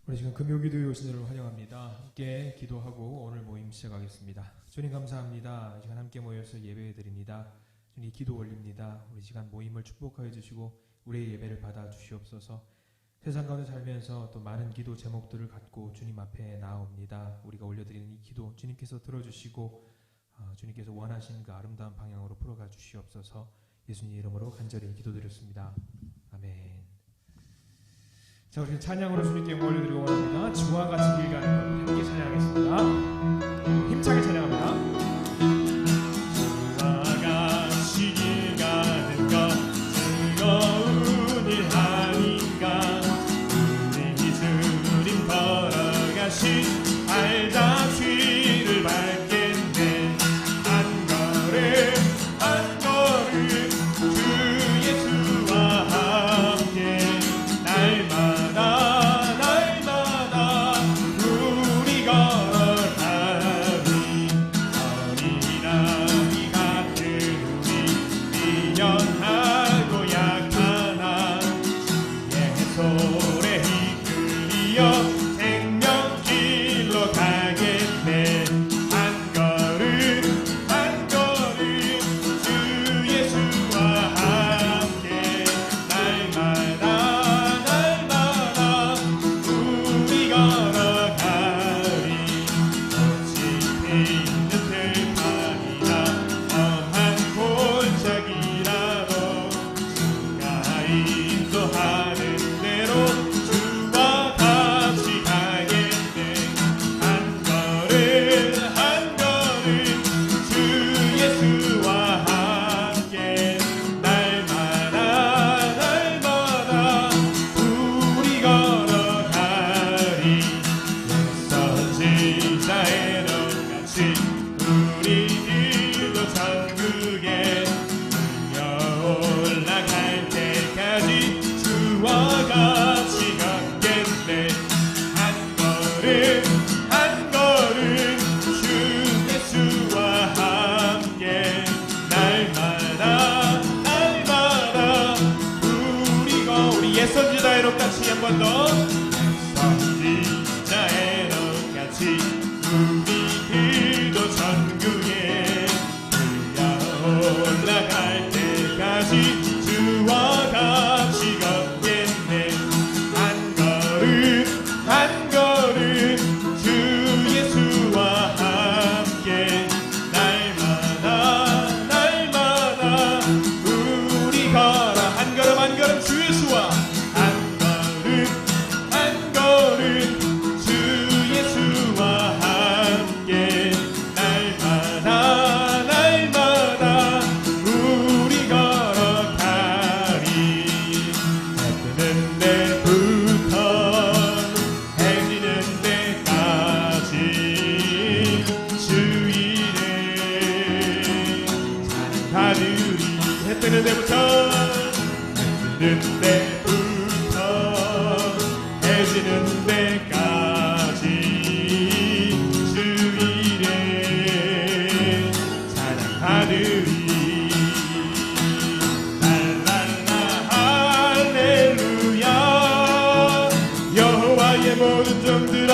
우리 지금 금요기도에 오신 여러분 환영합니다. 함께 기도하고 오늘 모임 시작하겠습니다. 주님 감사합니다. 이 시간 함께 모여서 예배 드립니다. 주님 기도 올립니다. 우리 시간 모임을 축복하여 주시고 우리의 예배를 받아 주시옵소서. 세상 가운데 살면서 또 많은 기도 제목들을 갖고 주님 앞에 나옵니다. 우리가 올려드리는 이 기도 주님께서 들어주시고 주님께서 원하시는 그 아름다운 방향으로 풀어가 주시옵소서. 예수님 이름으로 간절히 기도드렸습니다. 아멘. 자, 우리 찬양으로 주님께 올려드리고 원합니다. 주와 같이 길 가는 것 함께 찬양하겠습니다. 힘차게 찬양합니다. 주와 같이 길 가는 것 즐거운 일 아닌가. 우리 주님 걸어가신 알다 뒤를 밟겠네. 한 걸음 한 걸음 주 예수와 함께 날마다 우리 걸어가리. 어린아이 같은 우리 미련하고 약하나 주의 손에 이끌려 생명길로 가겠네. 한 걸음 한 걸음 주 예수와 함께 날마다 우리 걸어가리. 꽃이 피는 들판이나 험한 골짜기라도 주가 인도하는 대로 주와 같이 가겠네. 한 걸음 한 걸음 주 예수와 함께 날마다 우리 걸어가리. 선지자의 넌같이 우리들도 천국에 들려 올라갈 때까지 주와 같이 걷겠네. 한 걸음 한 걸음 주 예수와 함께 날마다 우리 옛선지자의 넌같이 한 번 더. 선지자의 넌같이 우리들도 천국에 들려 올라갈 때까지 주와 같이 걷겠네. 한 걸음 한 걸음 주 예수와 함께 날마다 우리 걸어. 한 걸음 한 걸음 주 예수와 한 걸음 한 걸음 주 예수와 함께 날마다 우리 걸어가리. 해 뜨는 데부터 해 지는 데까지 주 이름 찬양하리니. 해 뜨는 데부터 해 지는 데까지 주 이름 찬양하리니. 랄랄라 할렐루야. 여호와의 모든 종들아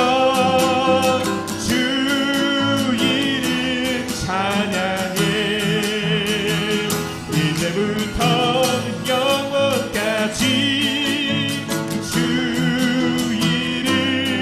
주 이름 찬양해. 이제부터 영원까지 주 이름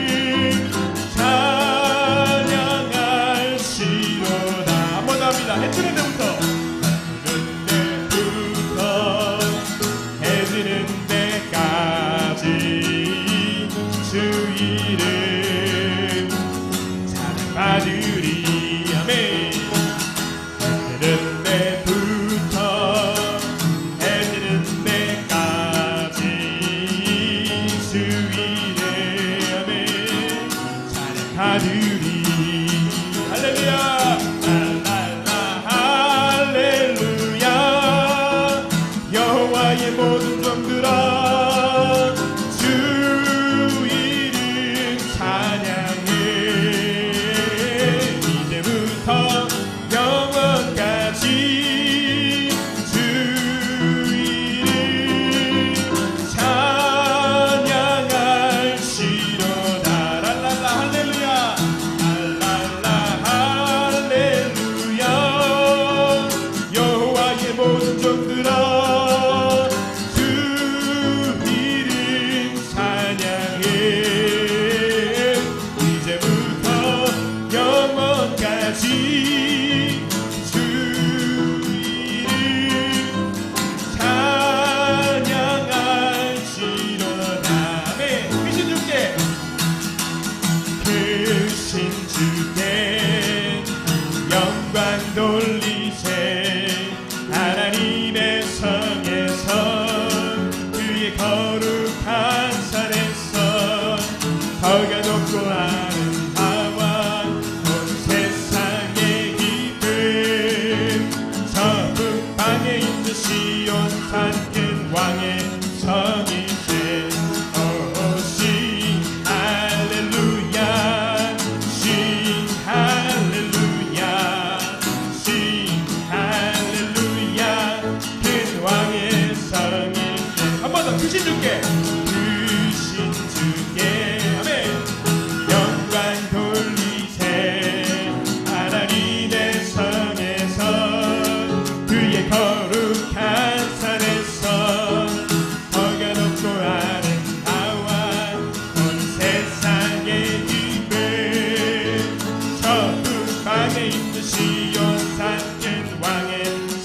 크신 주께 크신 주께 아멘 영광 돌리세 하나님의 성에서 그의 거룩한 산에서 거가 높고 아름다워 온 세상의 기쁨 저 북방에 있는 시온 산진 왕의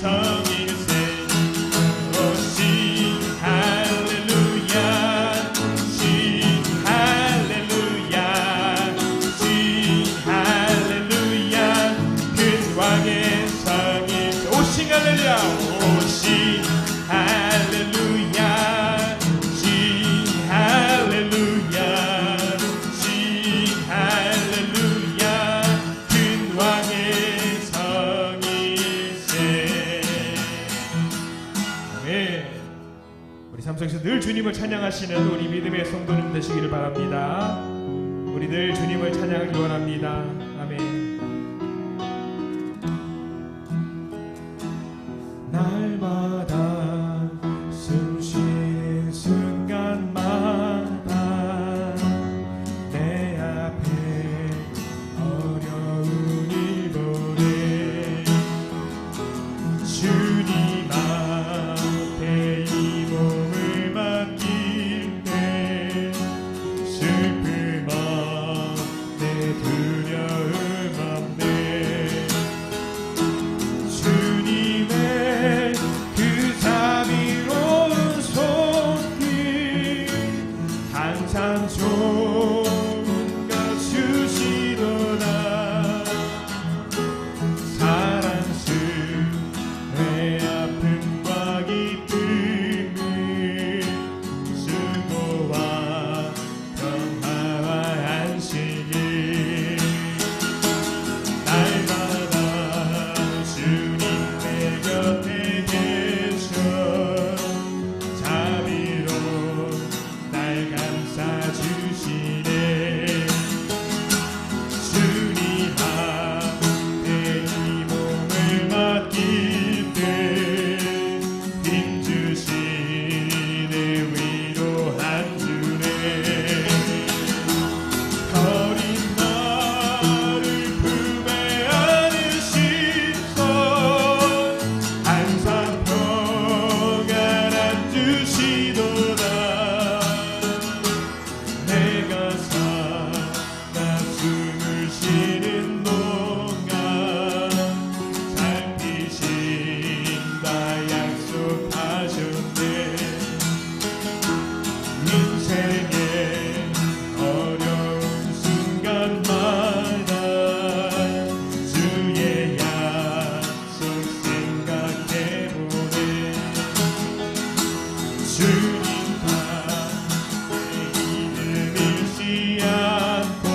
성일세 오신 할렐루야 신 할렐루야 신 할렐루야 큰 왕의 성일세 오신 할렐루야 오신 할렐루야 신 할렐루야 신 할렐루야 큰 왕의 성일세 아멘. 우리 삶 속에서 늘 주님을 찬양하시는 우리 믿음의 성도님 되시기를 바랍니다. 우리 늘 주님을 찬양하기 원합니다. 아멘. 날마다 숨 쉬는 순간마다 내 앞에 어려운 일 보내 주님 앞에 이 몸을 맡길 때 슬픔 없네 두려움 없네 주님의 그 자비로운 손길 항상 좋은 것 주시도다 사랑스레 아픔과 기쁨을 수고와 평화와 안식을 날마다 주님 내 곁에 계셔 자비로 날 감싸주시네 주님 앞에 이 몸을 맡길 때 힘주시네 위로한 주네 어린 나를 품에 안으시소 항상 평안 안주시도다 내가 살아 숨을 쉬는 동안 살피신다 약속하셨네 인생의 어려운 순간마다 주의 약속 생각해보네 주님 앞에 힘을 잃지 않고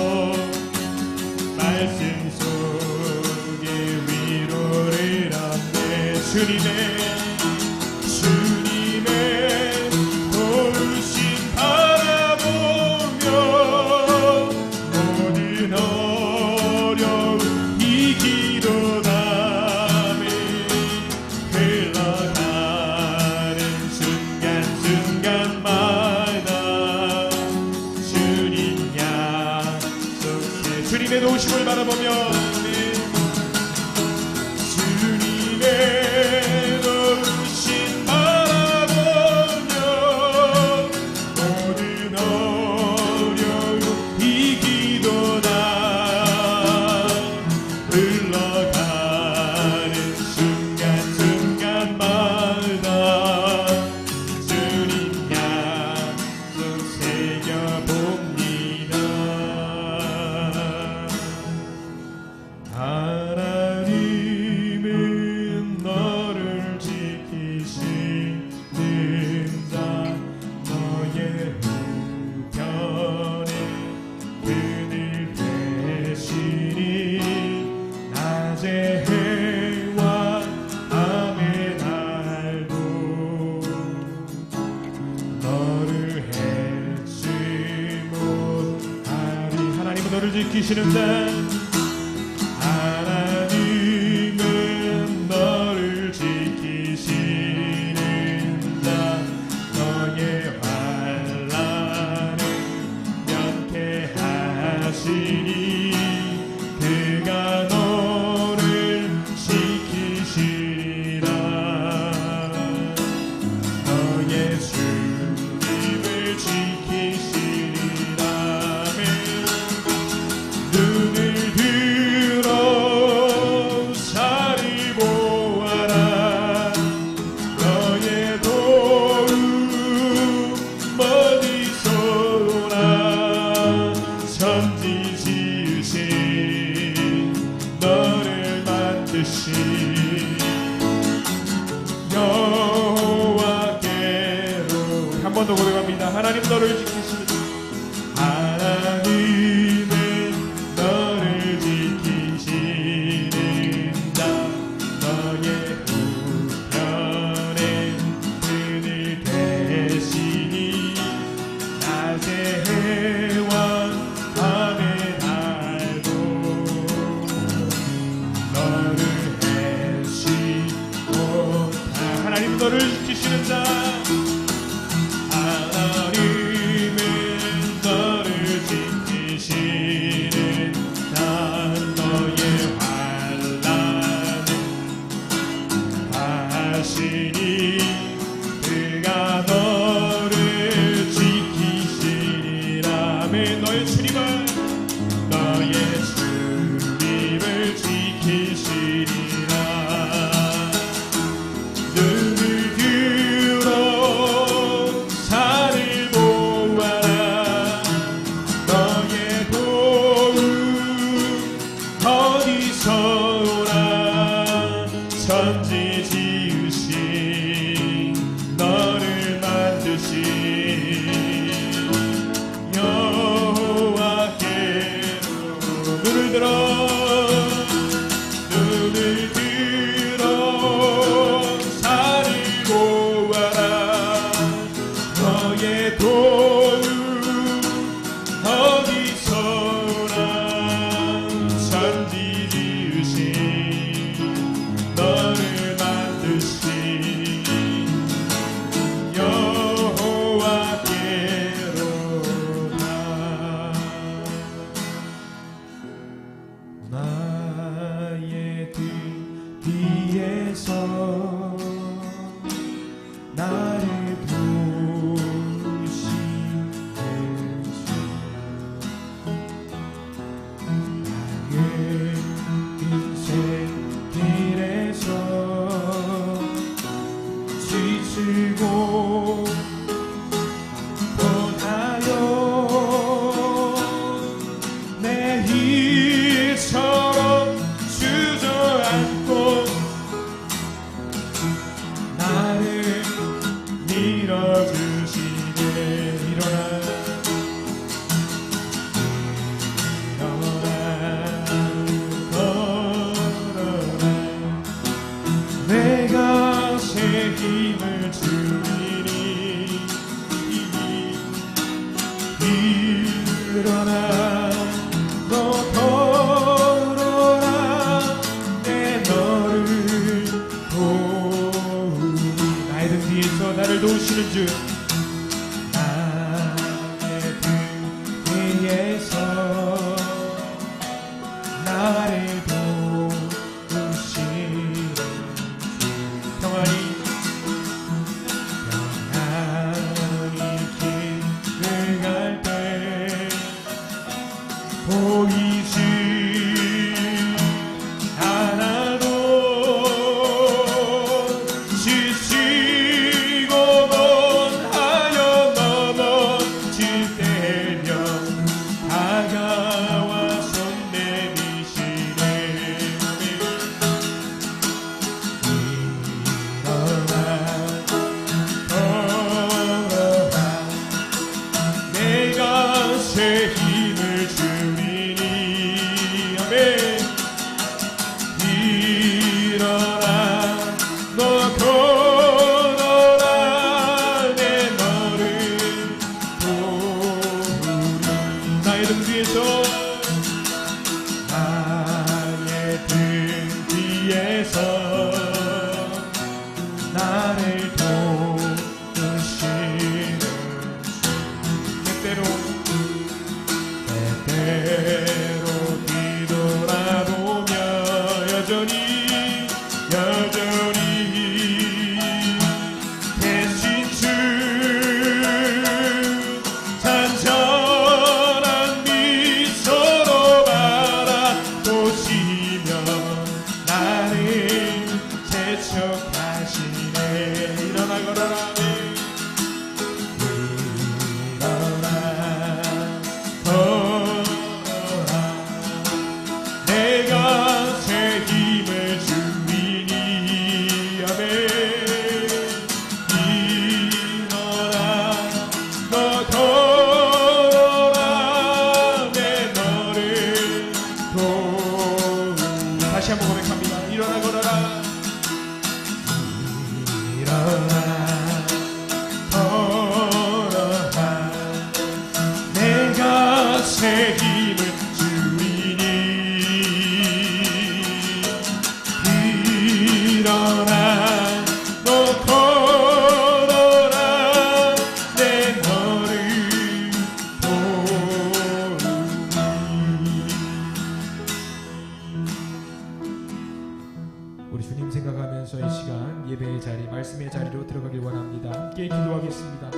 말씀 속에 위로를 얻네 주님의 도우심 바라보며 모든 어려움 이기도다 흘러가는 순간순간마다 주님 약속해 주님의 도우심을 바라보며 주님의 도우심 바라보며 모든 어려움 이기도다 흘러가는 순간순간마다 주님 약속 새겨봅니다 하나님은 너를 지키시는 자 너의 우편에 그늘 되시니 낮에 해와 밤의 날도 너를 해치 못하리 하나님은 너를 지키시는 자 하나님은 너를 지키시는 자 너의 더 고백합니다. 하나님 너를 지키시는 하나님은 너를 지키시는 자 너의 우편에 그늘 대시니 낮의 해와 밤의 달도 너를 해시고 하나님 너를 지키시는 자 하나님은 너를 지키시는 자 너의 환난을 하시니 그가 너를 지키시리라. 아멘. 너의 주님을 지키시리라. 눈을 들어 산을 보아라. 너의 도움 어디서 오나. 천지 지으신 너를 만드신 여호와께로 눈을 들어 산을 보아라. 너의 도움 어디서 오나. 천지 지으신 너를 만드신 여호와께로다. 나의 등 뒤에서 나를 도우시는 주 나의 인생 길에서 지치고 떠나요. 내 일처럼 주저앉고 나를 밀어주시네. 일어나 걸어라. 내가 새 힘을 주리니 일어나 너 걸어라. 내 너를 도우니. 나의 등 뒤에서 나를 도우시는 주 나의 등 뒤에서 나를 도우시는 주 평안히 길을 갈 때 보이지 않아도 지치고 원하여 넘어질 때면 다가와 손 내미시네. 일어나 걸어라. 내가 새 힘을 주리니. 아멘. 일어나 너 걸어라. 내 너를 도우리. 나의 등 뒤에서 나의 등 뒤에서 나를 도우시는 때때로 뒤돌아보며 여전히 계신 주 잔잔한 미소 새 힘을 주리니 일어나 너 걸어라 내 너를 도우니. 우리 주님 생각하면서 이 시간 예배의 자리, 말씀의 자리로 들어가길 원합니다. 함께 기도하겠습니다.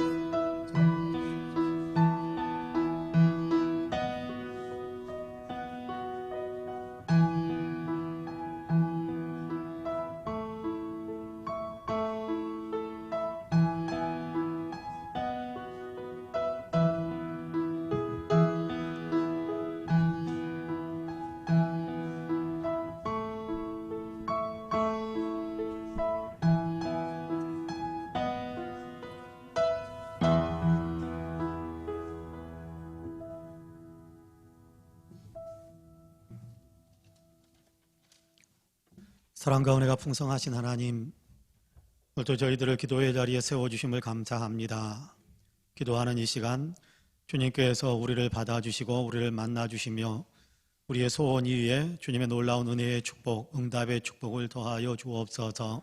사랑과 은혜가 풍성하신 하나님, 오늘도 저희들을 기도의 자리에 세워주심을 감사합니다. 기도하는 이 시간 주님께서 우리를 받아주시고 우리를 만나주시며 우리의 소원 위에 주님의 놀라운 은혜의 축복, 응답의 축복을 더하여 주옵소서.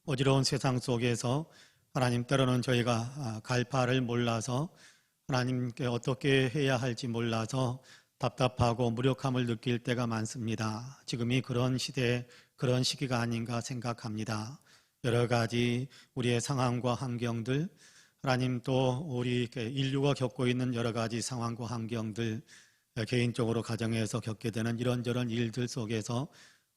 어지러운 세상 속에서 하나님, 때로는 저희가 갈 바를 몰라서 하나님께 어떻게 해야 할지 몰라서 답답하고 무력함을 느낄 때가 많습니다. 지금이 그런 시대, 그런 시기가 아닌가 생각합니다. 여러 가지 우리의 상황과 환경들, 하나님 또 우리 인류가 겪고 있는 여러 가지 상황과 환경들, 개인적으로 가정에서 겪게 되는 이런저런 일들 속에서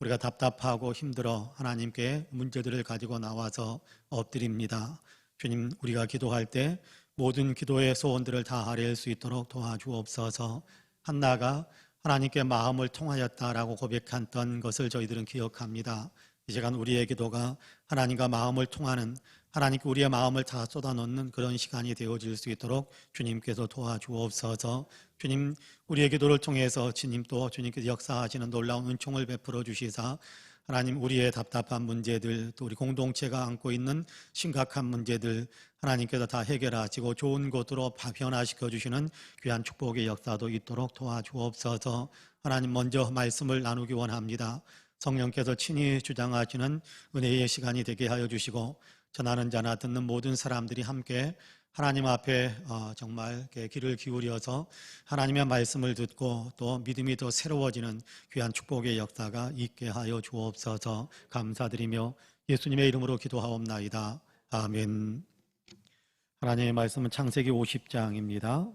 우리가 답답하고 힘들어 하나님께 문제들을 가지고 나와서 엎드립니다. 주님, 우리가 기도할 때 모든 기도의 소원들을 다 아뢰일 수 있도록 도와주옵소서. 한나가 하나님께 마음을 통하였다라고 고백했던 것을 저희들은 기억합니다. 이 시간 우리의 기도가 하나님과 마음을 통하는, 하나님께 우리의 마음을 다 쏟아놓는 그런 시간이 되어질 수 있도록 주님께서 도와주옵소서. 주님, 우리의 기도를 통해서 주님 또 주님께서 역사하시는 놀라운 은총을 베풀어 주시사 하나님, 우리의 답답한 문제들, 또 우리 공동체가 안고 있는 심각한 문제들 하나님께서 다 해결하시고 좋은 곳으로 변화시켜 주시는 귀한 축복의 역사도 있도록 도와주옵소서. 하나님, 먼저 말씀을 나누기 원합니다. 성령께서 친히 주장하시는 은혜의 시간이 되게 하여 주시고 전하는 자나 듣는 모든 사람들이 함께 하나님 앞에 정말 귀를 기울여서 하나님의 말씀을 듣고 또 믿음이 더 새로워지는 귀한 축복의 역사가 있게 하여 주옵소서. 감사드리며 예수님의 이름으로 기도하옵나이다. 아멘. 하나님의 말씀은 창세기 50장입니다.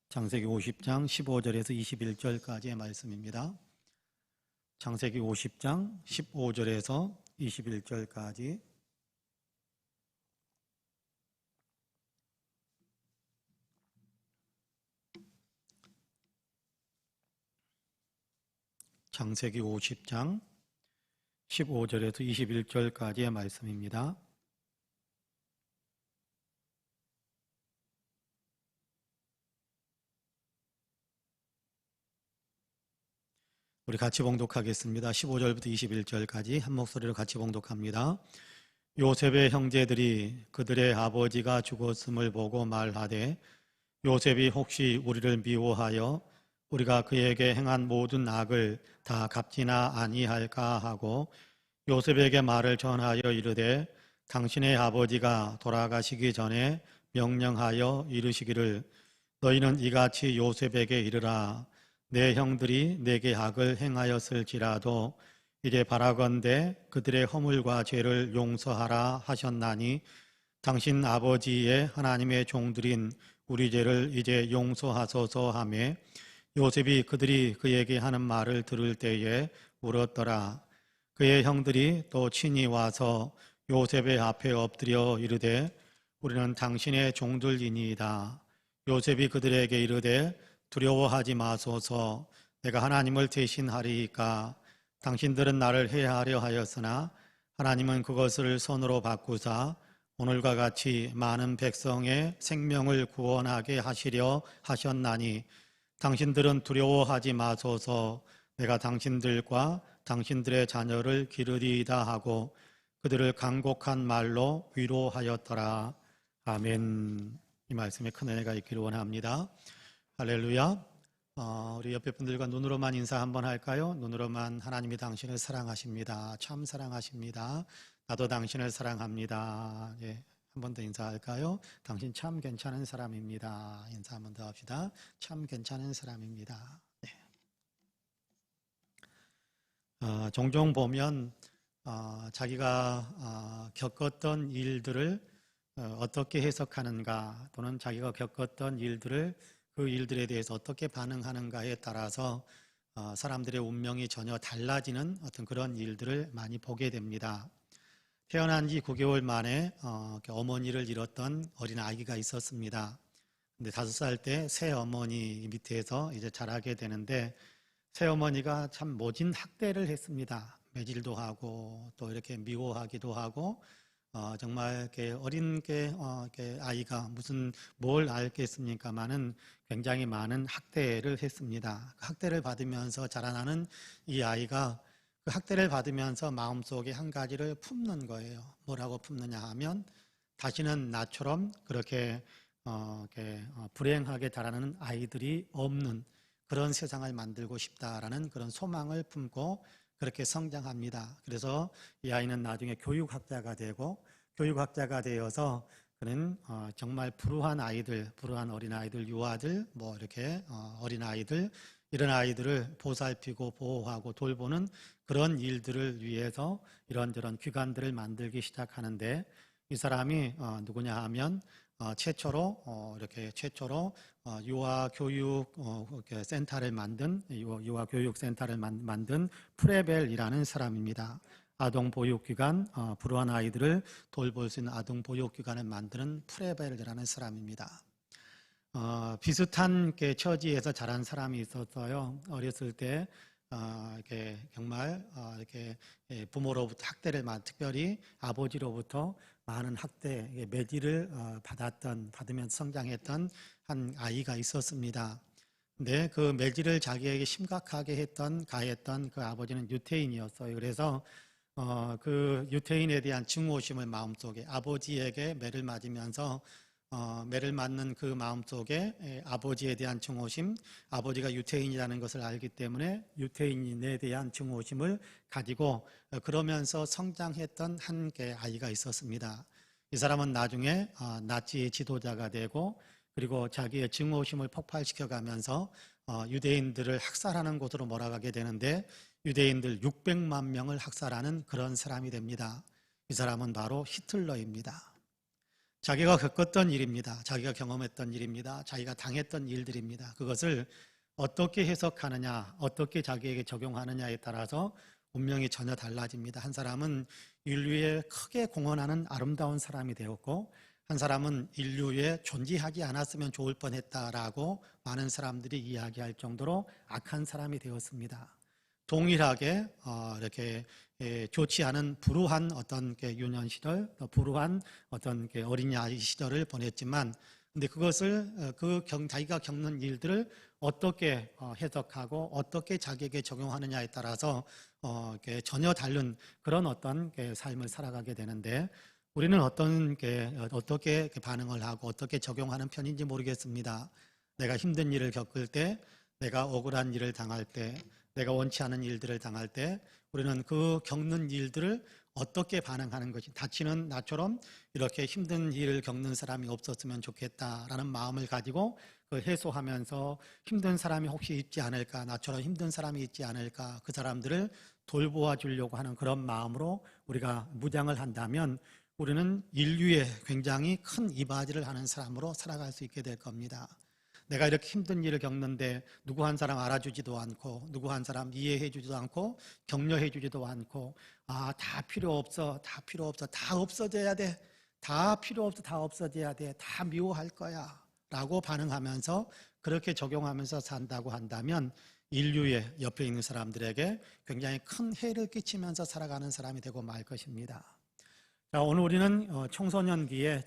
창세기 50장 15절에서 21절까지의 말씀입니다. 창세기 50장 15절에서 21절까지. 창세기 50장 15절에서 21절까지의 말씀입니다. 우리 같이 봉독하겠습니다. 15절부터 21절까지 한 목소리로 같이 봉독합니다. 요셉의 형제들이 그들의 아버지가 죽었음을 보고 말하되 요셉이 혹시 우리를 미워하여 우리가 그에게 행한 모든 악을 다 갚지나 아니할까 하고 요셉에게 말을 전하여 이르되 당신의 아버지가 돌아가시기 전에 명령하여 이르시기를 너희는 이같이 요셉에게 이르라. 내 형들이 내게 악을 행하였을지라도 이제 바라건대 그들의 허물과 죄를 용서하라 하셨나니 당신 아버지의 하나님의 종들인 우리 죄를 이제 용서하소서 하며 요셉이 그들이 그에게 하는 말을 들을 때에 울었더라. 그의 형들이 또 친히 와서 요셉의 앞에 엎드려 이르되 우리는 당신의 종들이니이다. 요셉이 그들에게 이르되 두려워하지 마소서. 내가 하나님을 대신하리이까. 당신들은 나를 해하려 하였으나 하나님은 그것을 선으로 바꾸사 오늘과 같이 많은 백성의 생명을 구원하게 하시려 하셨나니 당신들은 두려워하지 마소서. 내가 당신들과 당신들의 자녀를 기르리이다 하고 그들을 간곡한 말로 위로하였더라. 아멘. 이 말씀에 큰 은혜가 있기를 원합니다. 할렐루야. 우리 옆에 분들과 눈으로만 인사 한번 할까요? 눈으로만 하나님이 당신을 사랑하십니다. 참 사랑하십니다. 나도 당신을 사랑합니다. 예, 한 번 더 인사할까요? 당신 참 괜찮은 사람입니다. 인사 한 번 더 합시다. 참 괜찮은 사람입니다. 네. 종종 보면 자기가 겪었던 일들을 어떻게 해석하는가, 또는 자기가 겪었던 일들을 그 일들에 대해서 어떻게 반응하는가에 따라서 사람들의 운명이 전혀 달라지는 어떤 그런 일들을 많이 보게 됩니다. 태어난 지 9개월 만에 어머니를 잃었던 어린 아기가 있었습니다. 근데 5살 때 새 어머니 밑에서 이제 자라게 되는데, 새 어머니가 참 모진 학대를 했습니다. 매질도 하고 또 이렇게 미워하기도 하고, 정말 이렇게 어린 이렇게 아이가 무슨 뭘 알겠습니까마는 굉장히 많은 학대를 했습니다. 그 학대를 받으면서 자라나는 이 아이가 그 학대를 받으면서 마음속에 한 가지를 품는 거예요. 뭐라고 품느냐 하면, 다시는 나처럼 그렇게 불행하게 자라는 아이들이 없는 그런 세상을 만들고 싶다라는 그런 소망을 품고 그렇게 성장합니다. 그래서 이 아이는 나중에 교육학자가 되고, 교육학자가 되어서 그는 정말 불우한 아이들, 불우한 어린아이들, 유아들, 뭐 이렇게 어린아이들, 이런 아이들을 보살피고 보호하고 돌보는 그런 일들을 위해서 이런저런 기관들을 만들기 시작하는데, 이 사람이 누구냐 하면 최초로 유아교육 센터를 만든, 유아교육센터를 만든 프레벨이라는 사람입니다. 아동보육기관, 불우한 아이들을 돌볼 수 있는 아동보육기관을 만드는 프레벨이라는 사람입니다. 비슷한 처지에서 자란 사람이 있었어요. 어렸을 때 이렇게 정말 이렇게 부모로부터 학대를 특별히 아버지로부터 많은 학대, 매질을 받으면서 성장했던 한 아이가 있었습니다. 근데 그 매질을 자기에게 심각하게 가했던 그 아버지는 유태인이었어요. 그래서 그 유태인에 대한 증오심을 마음속에, 아버지에게 매를 맞으면서 매를 맞는 그 마음속에 아버지에 대한 증오심, 아버지가 유태인이라는 것을 알기 때문에 유태인에 대한 증오심을 가지고 그러면서 성장했던 한 아이가 있었습니다. 이 사람은 나중에 나치 지도자가 되고, 그리고 자기의 증오심을 폭발시켜가면서 유대인들을 학살하는 곳으로 몰아가게 되는데, 유대인들 600만 명을 학살하는 그런 사람이 됩니다. 이 사람은 바로 히틀러입니다. 자기가 겪었던 일입니다. 자기가 경험했던 일입니다. 자기가 당했던 일들입니다. 그것을 어떻게 해석하느냐, 어떻게 자기에게 적용하느냐에 따라서 운명이 전혀 달라집니다. 한 사람은 인류에 크게 공헌하는 아름다운 사람이 되었고, 한 사람은 인류에 존재하지 않았으면 좋을 뻔했다라고 많은 사람들이 이야기할 정도로 악한 사람이 되었습니다. 동일하게 이렇게 좋지 않은 불우한 어떤 유년 시절, 불우한 어떤 어린이 아이 시절을 보냈지만, 근데 그것을 자기가 겪는 일들을 어떻게 해석하고 어떻게 자기에게 적용하느냐에 따라서 전혀 다른 그런 어떤 삶을 살아가게 되는데, 우리는 어떻게 반응을 하고 어떻게 적용하는 편인지 모르겠습니다. 내가 힘든 일을 겪을 때, 내가 억울한 일을 당할 때, 내가 원치 않은 일들을 당할 때, 우리는 그 겪는 일들을 어떻게 반응하는 것이, 다치는 나처럼 이렇게 힘든 일을 겪는 사람이 없었으면 좋겠다라는 마음을 가지고 해소하면서, 힘든 사람이 혹시 있지 않을까, 나처럼 힘든 사람이 있지 않을까, 그 사람들을 돌보아 주려고 하는 그런 마음으로 우리가 무장을 한다면, 우리는 인류에 굉장히 큰 이바지를 하는 사람으로 살아갈 수 있게 될 겁니다. 내가 이렇게 힘든 일을 겪는데 누구 한 사람 알아주지도 않고, 누구 한 사람 이해해주지도 않고, 격려해주지도 않고, 다 필요 없어, 다 필요 없어, 다 없어져야 돼, 다 필요 없어, 다 없어져야 돼, 다 미워할 거야 라고 반응하면서 그렇게 적용하면서 산다고 한다면, 인류의 옆에 있는 사람들에게 굉장히 큰 해를 끼치면서 살아가는 사람이 되고 말 것입니다. 자, 오늘 우리는 청소년기에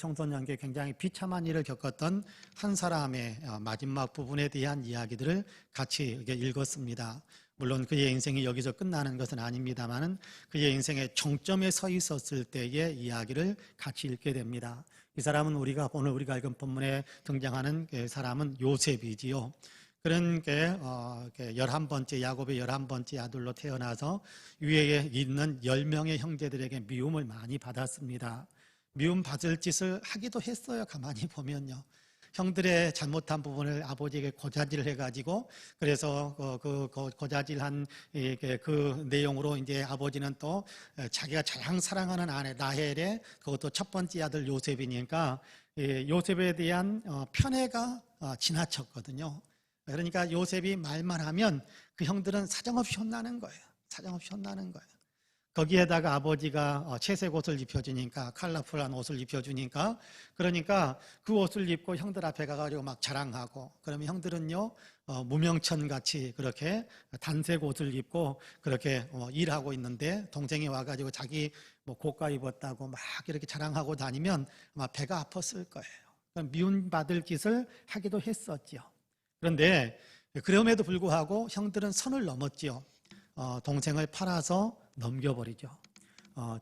굉장히 비참한 일을 겪었던 한 사람의 마지막 부분에 대한 이야기들을 같이 읽었습니다. 물론 그의 인생이 여기서 끝나는 것은 아닙니다만, 그의 인생의 정점에 서 있었을 때의 이야기를 같이 읽게 됩니다. 이 사람은 오늘 우리가 읽은 본문에 등장하는 사람은 요셉이지요. 그런 게 11번째 야곱의 11번째 아들로 태어나서 위에 있는 10명의 형제들에게 미움을 많이 받았습니다. 미움 받을 짓을 하기도 했어요. 가만히 보면요. 형들의 잘못한 부분을 아버지에게 고자질을 해가지고 그래서 그 고자질한 그 내용으로 이제 아버지는 또 자기가 가장 사랑하는 아내 라헬의 그것도 첫 번째 아들 요셉이니까 요셉에 대한 편애가 지나쳤거든요. 그러니까 요셉이 말만 하면 그 형들은 사정없이 혼나는 거예요. 사정없이 혼나는 거예요. 거기에다가 아버지가 채색 옷을 입혀주니까 컬러풀한 옷을 입혀주니까 그러니까 그 옷을 입고 형들 앞에 가가지고 막 자랑하고 그러면 형들은요 무명천같이 그렇게 단색 옷을 입고 그렇게 일하고 있는데 동생이 와가지고 자기 뭐 고가 입었다고 막 이렇게 자랑하고 다니면 아마 배가 아팠을 거예요. 미움받을 짓을 하기도 했었죠. 그런데 그럼에도 불구하고 형들은 선을 넘었지요. 동생을 팔아서 넘겨버리죠.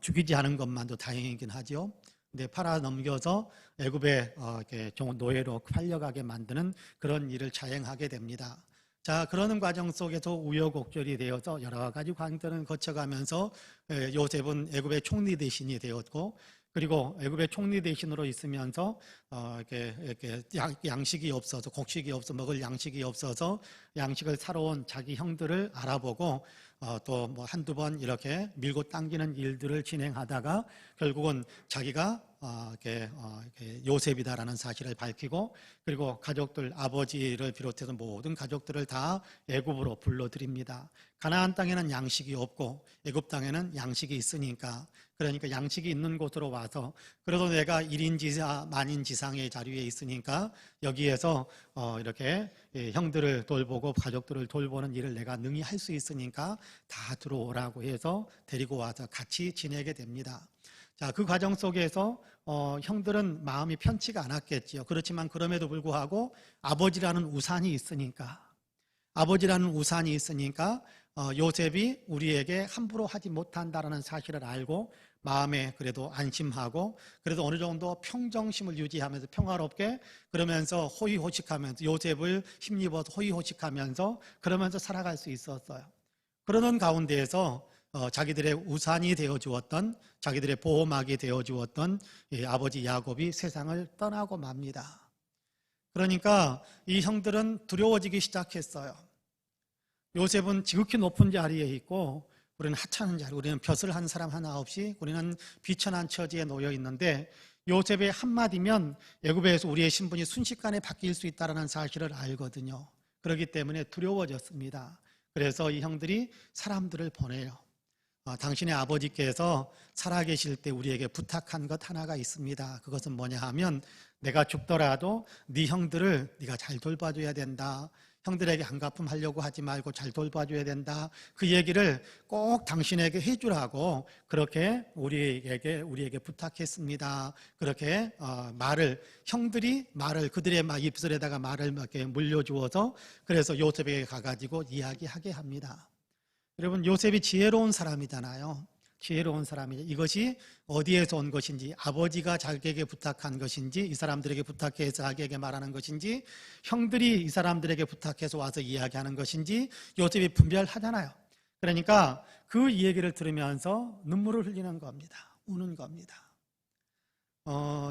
죽이지 않은 것만도 다행이긴 하죠. 근데 팔아 넘겨서 애굽의 노예로 팔려가게 만드는 그런 일을 자행하게 됩니다. 자, 그러는 과정 속에서 우여곡절이 되어서 여러 가지 과정들을 거쳐가면서 요셉은 애굽의 총리 대신이 되었고 그리고 애굽의 총리 대신으로 있으면서 이렇게 양식이 없어서 곡식이 없어 먹을 양식이 없어서 양식을 사러 온 자기 형들을 알아보고 또 뭐 한두 번 이렇게 밀고 당기는 일들을 진행하다가 결국은 자기가 요셉이다라는 사실을 밝히고 그리고 가족들 아버지를 비롯해서 모든 가족들을 다 애굽으로 불러들입니다. 가나안 땅에는 양식이 없고 애굽 땅에는 양식이 있으니까 그러니까 양식이 있는 곳으로 와서 그래도 내가 1인지사 만인지상의 자리에 있으니까 여기에서 이렇게 형들을 돌보고 가족들을 돌보는 일을 내가 능히 할 수 있으니까 다 들어오라고 해서 데리고 와서 같이 지내게 됩니다. 자, 그 과정 속에서 형들은 마음이 편치가 않았겠지요. 그렇지만 그럼에도 불구하고 아버지라는 우산이 있으니까 요셉이 우리에게 함부로 하지 못한다라는 사실을 알고 마음에 그래도 안심하고 그래도 어느 정도 평정심을 유지하면서 평화롭게 그러면서 호의호식하면서 요셉을 힘입어서 호의호식하면서 그러면서 살아갈 수 있었어요. 그러는 가운데에서 자기들의 우산이 되어 주었던 자기들의 보호막이 되어 주었던 아버지 야곱이 세상을 떠나고 맙니다. 그러니까 이 형들은 두려워지기 시작했어요. 요셉은 지극히 높은 자리에 있고 우리는 하찮은 자리, 우리는 벼슬 한 사람 하나 없이 우리는 비천한 처지에 놓여 있는데 요셉의 한마디면 애굽에서 우리의 신분이 순식간에 바뀔 수 있다는 사실을 알거든요. 그렇기 때문에 두려워졌습니다. 그래서 이 형들이 사람들을 보내요. 당신의 아버지께서 살아계실 때 우리에게 부탁한 것 하나가 있습니다. 그것은 뭐냐 하면 내가 죽더라도 네 형들을 네가 잘 돌봐줘야 된다. 형들에게 한가품 하려고 하지 말고 잘 돌봐줘야 된다. 그 얘기를 꼭 당신에게 해주라고 그렇게 우리에게 부탁했습니다. 그렇게 형들이 그들의 입술에다가 말을 이렇게 물려주어서 그래서 요셉에게 가가지고 이야기하게 합니다. 여러분, 요셉이 지혜로운 사람이잖아요. 지혜로운 사람이죠. 이것이 어디에서 온 것인지, 아버지가 자기에게 부탁한 것인지, 이 사람들에게 부탁해서 자기에게 말하는 것인지, 형들이 이 사람들에게 부탁해서 와서 이야기하는 것인지 요셉이 분별하잖아요. 그러니까 그 얘기를 들으면서 눈물을 흘리는 겁니다. 우는 겁니다.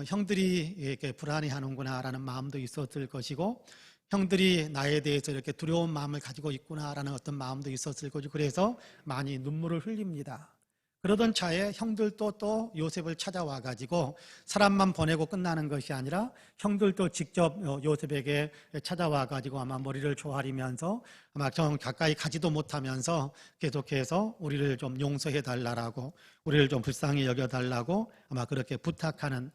형들이 이렇게 불안해하는구나라는 마음도 있었을 것이고 형들이 나에 대해서 이렇게 두려운 마음을 가지고 있구나라는 어떤 마음도 있었을 것이고 그래서 많이 눈물을 흘립니다. 그러던 차에 형들도 또 요셉을 찾아와 가지고 사람만 보내고 끝나는 것이 아니라 형들도 직접 요셉에게 찾아와 가지고 아마 머리를 조아리면서 아마 좀 가까이 가지도 못하면서 계속해서 우리를 좀 용서해 달라고 우리를 좀 불쌍히 여겨 달라고 아마 그렇게 부탁하는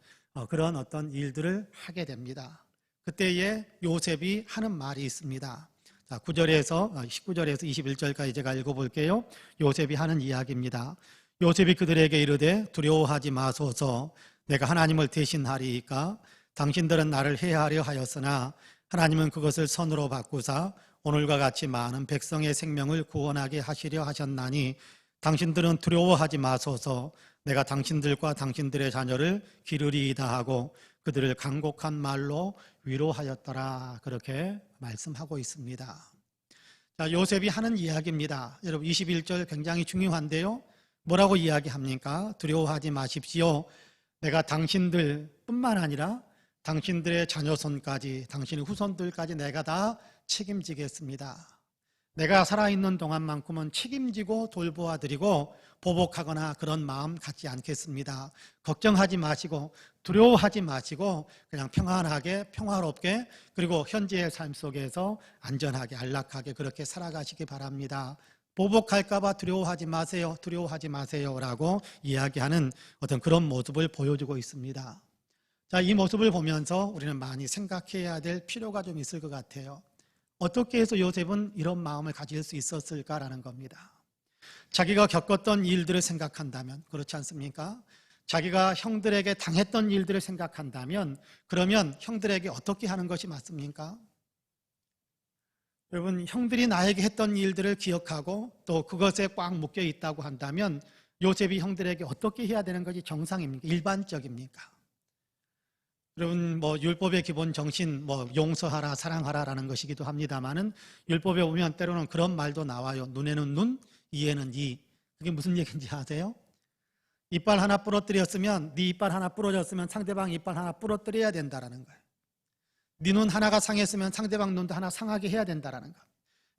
그런 어떤 일들을 하게 됩니다. 그때에 요셉이 하는 말이 있습니다. 자, 19절에서 21절까지 제가 읽어볼게요. 요셉이 하는 이야기입니다. 요셉이 그들에게 이르되 두려워하지 마소서 내가 하나님을 대신하리이까 당신들은 나를 해하려 하였으나 하나님은 그것을 선으로 바꾸사 오늘과 같이 많은 백성의 생명을 구원하게 하시려 하셨나니 당신들은 두려워하지 마소서 내가 당신들과 당신들의 자녀를 기르리이다 하고 그들을 간곡한 말로 위로하였더라 그렇게 말씀하고 있습니다. 자, 요셉이 하는 이야기입니다. 여러분 21절 굉장히 중요한데요. 뭐라고 이야기합니까? 두려워하지 마십시오. 내가 당신들뿐만 아니라 당신들의 자녀손까지, 당신의 후손들까지 내가 다 책임지겠습니다. 내가 살아있는 동안만큼은 책임지고 돌보아드리고 보복하거나 그런 마음 갖지 않겠습니다. 걱정하지 마시고 두려워하지 마시고 그냥 평안하게 평화롭게 그리고 현재의 삶 속에서 안전하게 안락하게 그렇게 살아가시기 바랍니다. 보복할까 봐 두려워하지 마세요. 두려워하지 마세요라고 이야기하는 어떤 그런 모습을 보여주고 있습니다. 자, 이 모습을 보면서 우리는 많이 생각해야 될 필요가 좀 있을 것 같아요. 어떻게 해서 요셉은 이런 마음을 가질 수 있었을까라는 겁니다. 자기가 겪었던 일들을 생각한다면 그렇지 않습니까? 자기가 형들에게 당했던 일들을 생각한다면 그러면 형들에게 어떻게 하는 것이 맞습니까? 여러분, 형들이 나에게 했던 일들을 기억하고 또 그것에 꽉 묶여 있다고 한다면 요셉이 형들에게 어떻게 해야 되는 것이 정상입니까? 일반적입니까? 여러분, 율법의 기본 정신, 용서하라, 사랑하라라는 것이기도 합니다만은 율법에 보면 때로는 그런 말도 나와요. 눈에는 눈, 이에는 이. 그게 무슨 얘기인지 아세요? 이빨 하나 부러뜨렸으면, 네 이빨 하나 부러졌으면 상대방 이빨 하나 부러뜨려야 된다라는 거예요. 네 눈 하나가 상했으면 상대방 눈도 하나 상하게 해야 된다라는 거예요.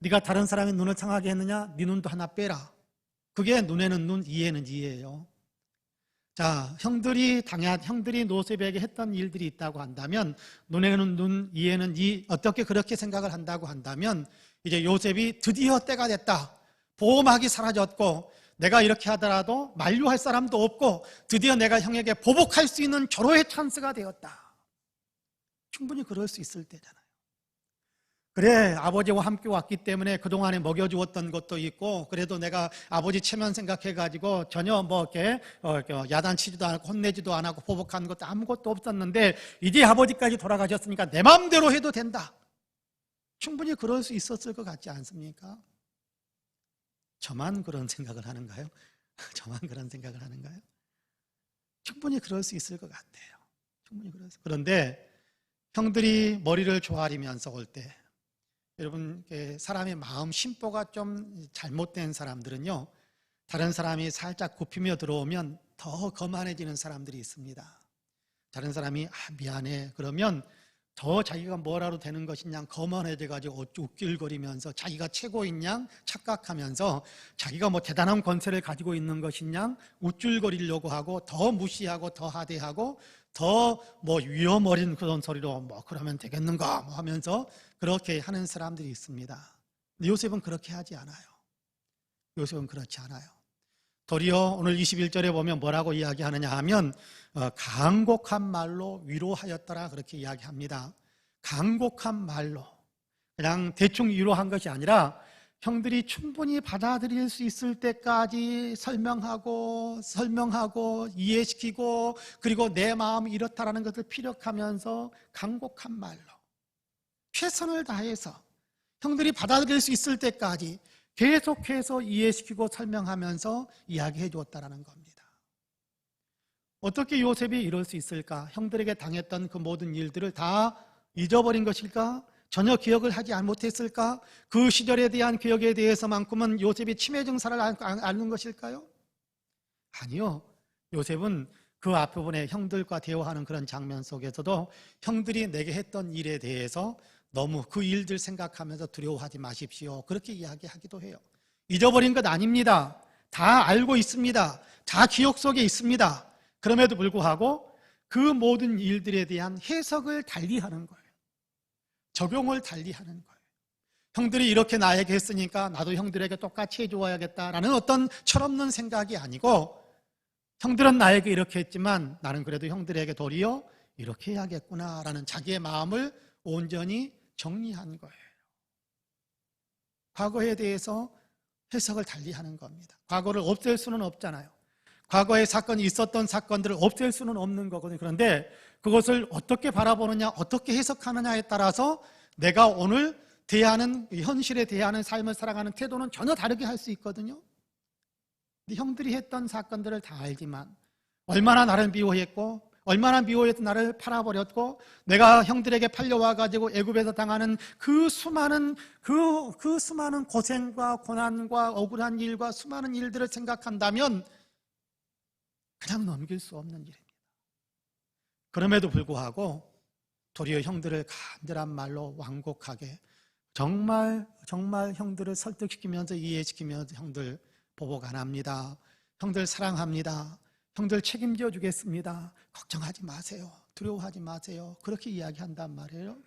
네가 다른 사람의 눈을 상하게 했느냐? 네 눈도 하나 빼라. 그게 눈에는 눈, 이에는 이예요. 자, 형들이 요셉에게 했던 일들이 있다고 한다면 눈에는 눈, 이에는 이 어떻게 그렇게 생각을 한다고 한다면 이제 요셉이 드디어 때가 됐다. 보호막이 사라졌고 내가 이렇게 하더라도 만류할 사람도 없고 드디어 내가 형에게 보복할 수 있는 절호의 찬스가 되었다. 충분히 그럴 수 있을 때잖아요. 그래, 아버지와 함께 왔기 때문에 그동안에 먹여주었던 것도 있고 그래도 내가 아버지 체면 생각해가지고 전혀 이렇게 야단치지도 않고 혼내지도 않고 보복한 것도 아무것도 없었는데 이제 아버지까지 돌아가셨으니까 내 마음대로 해도 된다. 충분히 그럴 수 있었을 것 같지 않습니까? 저만 그런 생각을 하는가요? 저만 그런 생각을 하는가요? 충분히 그럴 수 있을 것 같아요. 충분히 그럴 수. 그런데 형들이 머리를 조아리면서 올 때 여러분, 사람의 마음 심보가 좀 잘못된 사람들은요, 다른 사람이 살짝 굽히며 들어오면 더 거만해지는 사람들이 있습니다. 다른 사람이 미안해 그러면 더 자기가 뭐라도 되는 것이냐 거만해져가지고 웃길거리면서 자기가 최고인 양 착각하면서 자기가 대단한 권세를 가지고 있는 것이냐 우쭐거리려고 하고 더 무시하고 더 하대하고 더 위험 어린 그런 소리로 그러면 되겠는가 하면서 그렇게 하는 사람들이 있습니다. 근데 요셉은 그렇게 하지 않아요. 요셉은 그렇지 않아요. 도리어 오늘 21절에 보면 뭐라고 이야기하느냐 하면 간곡한 말로 위로하였더라 그렇게 이야기합니다. 간곡한 말로 그냥 대충 위로한 것이 아니라 형들이 충분히 받아들일 수 있을 때까지 설명하고 이해시키고 그리고 내 마음이 이렇다라는 것을 피력하면서 간곡한 말로 최선을 다해서 형들이 받아들일 수 있을 때까지 계속해서 이해시키고 설명하면서 이야기해 주었다라는 겁니다. 어떻게 요셉이 이럴 수 있을까? 형들에게 당했던 그 모든 일들을 다 잊어버린 것일까? 전혀 기억을 하지 못했을까? 그 시절에 대한 기억에 대해서만큼은 요셉이 치매 증사를 앓는 것일까요? 아니요. 요셉은 그 앞부분에 형들과 대화하는 그런 장면 속에서도 형들이 내게 했던 일에 대해서 너무 그 일들 생각하면서 두려워하지 마십시오. 그렇게 이야기하기도 해요. 잊어버린 것 아닙니다. 다 알고 있습니다. 다 기억 속에 있습니다. 그럼에도 불구하고 그 모든 일들에 대한 해석을 달리하는 거예요. 적용을 달리하는 거예요. 형들이 이렇게 나에게 했으니까 나도 형들에게 똑같이 해줘야겠다라는 어떤 철없는 생각이 아니고 형들은 나에게 이렇게 했지만 나는 그래도 형들에게 도리어 이렇게 해야겠구나라는 자기의 마음을 온전히 정리한 거예요. 과거에 대해서 해석을 달리하는 겁니다. 과거를 없앨 수는 없잖아요. 과거에 사건이 있었던 사건들을 없앨 수는 없는 거거든요. 그런데 그것을 어떻게 바라보느냐, 어떻게 해석하느냐에 따라서 내가 오늘 현실에 대하는 삶을 살아가는 태도는 전혀 다르게 할 수 있거든요. 근데 형들이 했던 사건들을 다 알지만 얼마나 나를 미워했고 얼마나 미워해서 나를 팔아버렸고 내가 형들에게 팔려와가지고 애굽에서 당하는 그 수많은 고생과 고난과 억울한 일과 수많은 일들을 생각한다면 그냥 넘길 수 없는 일입니다. 그럼에도 불구하고 도리어 형들을 간절한 말로 완곡하게 정말 형들을 설득시키면서 이해시키면서 형들 보복 안 합니다. 형들 사랑합니다. 형들 책임져 주겠습니다. 걱정하지 마세요. 두려워하지 마세요. 그렇게 이야기한단 말이에요.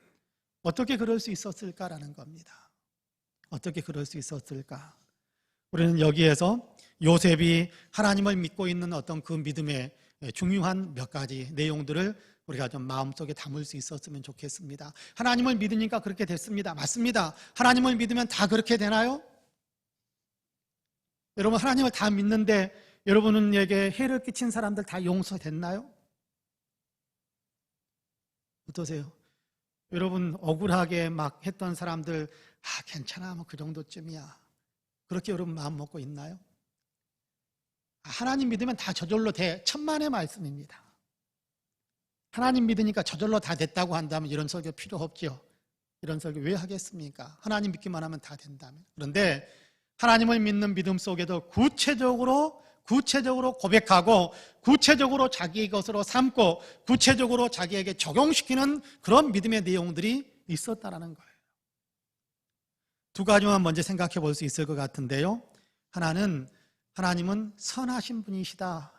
어떻게 그럴 수 있었을까라는 겁니다. 어떻게 그럴 수 있었을까? 우리는 여기에서 요셉이 하나님을 믿고 있는 어떤 그 믿음의 중요한 몇 가지 내용들을 우리가 좀 마음속에 담을 수 있었으면 좋겠습니다. 하나님을 믿으니까 그렇게 됐습니다. 맞습니다. 하나님을 믿으면 다 그렇게 되나요? 여러분, 하나님을 다 믿는데 여러분에게 해를 끼친 사람들 다 용서됐나요? 어떠세요? 여러분 억울하게 막 했던 사람들 괜찮아 뭐 그 정도쯤이야 그렇게 여러분 마음 먹고 있나요? 하나님 믿으면 다 저절로 돼. 천만의 말씀입니다. 하나님 믿으니까 저절로 다 됐다고 한다면 이런 설교 필요 없죠. 이런 설교 왜 하겠습니까? 하나님 믿기만 하면 다 된다면. 그런데 하나님을 믿는 믿음 속에도 구체적으로 고백하고 구체적으로 자기의 것으로 삼고 구체적으로 자기에게 적용시키는 그런 믿음의 내용들이 있었다는 거예요. 두 가지만 먼저 생각해 볼 수 있을 것 같은데요. 하나님은 선하신 분이시다.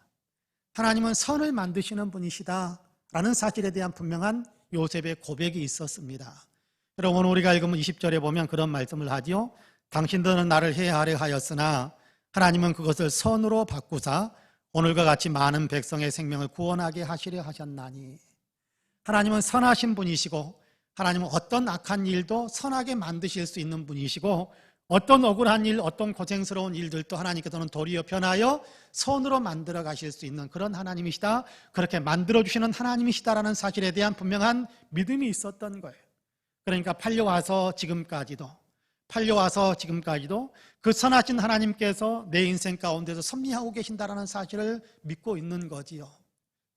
하나님은 선을 만드시는 분이시다 라는 사실에 대한 분명한 요셉의 고백이 있었습니다. 여러분, 우리가 읽으면 20절에 보면 그런 말씀을 하지요. 당신들은 나를 해하려 하였으나 하나님은 그것을 선으로 바꾸사 오늘과 같이 많은 백성의 생명을 구원하게 하시려 하셨나니. 하나님은 선하신 분이시고 하나님은 어떤 악한 일도 선하게 만드실 수 있는 분이시고 어떤 억울한 일, 어떤 고생스러운 일들도 하나님께서는 도리어 변하여 선으로 만들어 가실 수 있는 그런 하나님이시다. 그렇게 만들어주시는 하나님이시다라는 사실에 대한 분명한 믿음이 있었던 거예요. 그러니까 팔려와서 지금까지도 그 선하신 하나님께서 내 인생 가운데서 섭리하고 계신다라는 사실을 믿고 있는 거지요.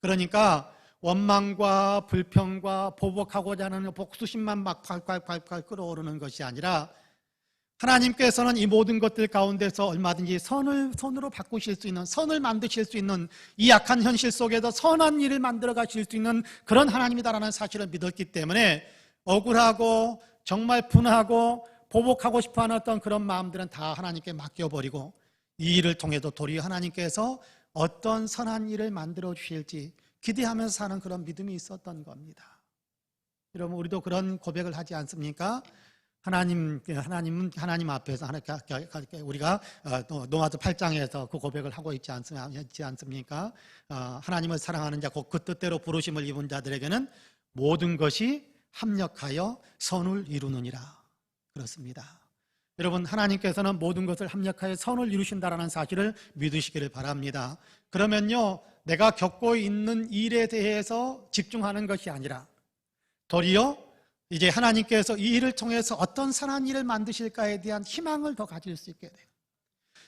그러니까 원망과 불평과 보복하고자 하는 복수심만 막 콸콸콸콸 끌어오르는 것이 아니라 하나님께서는 이 모든 것들 가운데서 얼마든지 선으로 바꾸실 수 있는, 선을 만드실 수 있는, 이 약한 현실 속에서 선한 일을 만들어 가실 수 있는 그런 하나님이다라는 사실을 믿었기 때문에 억울하고 정말 분하고 보복하고 싶어하는 어떤 그런 마음들은 다 하나님께 맡겨버리고 이 일을 통해서 도리어 하나님께서 어떤 선한 일을 만들어 주실지 기대하면서 사는 그런 믿음이 있었던 겁니다. 여러분, 우리도 그런 고백을 하지 않습니까? 하나님 앞에서 우리가 로마서 8장에서 그 고백을 하고 있지 않습니까? 하나님을 사랑하는 자, 곧 그 뜻대로 부르심을 입은 자들에게는 모든 것이 합력하여 선을 이루느니라. 그렇습니다. 여러분, 하나님께서는 모든 것을 합력하여 선을 이루신다라는 사실을 믿으시기를 바랍니다. 그러면요, 내가 겪고 있는 일에 대해서 집중하는 것이 아니라 도리어 이제 하나님께서 이 일을 통해서 어떤 선한 일을 만드실까에 대한 희망을 더 가질 수 있게 돼요.